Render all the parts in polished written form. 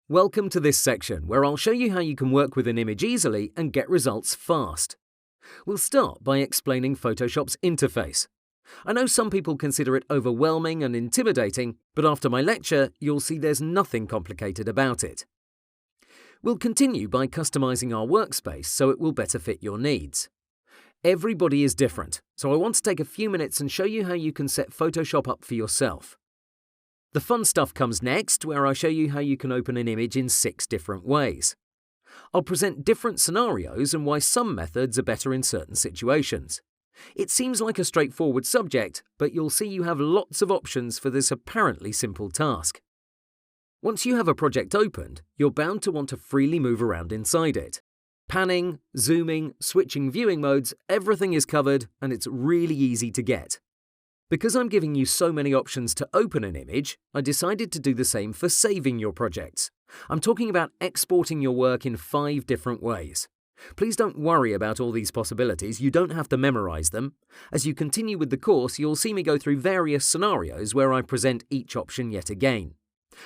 Welcome to this section where I'll show you how you can work with an image easily and get results fast. We'll start by explaining Photoshop's interface. I know some people consider it overwhelming and intimidating, but after my lecture, you'll see there's nothing complicated about it. We'll continue by customizing our workspace so it will better fit your needs. Everybody is different, so I want to take a few minutes and show you how you can set Photoshop up for yourself. The fun stuff comes next, where I show you how you can open an image in 6 different ways. I'll present different scenarios and why some methods are better in certain situations. It seems like a straightforward subject, but you'll see you have lots of options for this apparently simple task. Once you have a project opened, you're bound to want to freely move around inside it. Panning, zooming, switching viewing modes, everything is covered and it's really easy to get. Because I'm giving you so many options to open an image, I decided to do the same for saving your projects. I'm talking about exporting your work in 5 different ways. Please don't worry about all these possibilities, you don't have to memorize them. As you continue with the course, you'll see me go through various scenarios where I present each option yet again.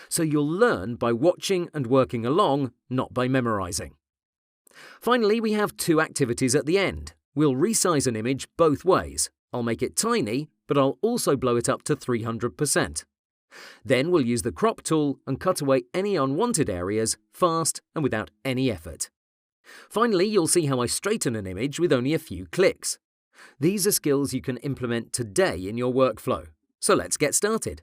So you'll learn by watching and working along, not by memorizing. Finally, we have 2 activities at the end. We'll resize an image both ways. I'll make it tiny, but I'll also blow it up to 300%. Then we'll use the crop tool and cut away any unwanted areas fast and without any effort. Finally, you'll see how I straighten an image with only a few clicks. These are skills you can implement today in your workflow. So let's get started.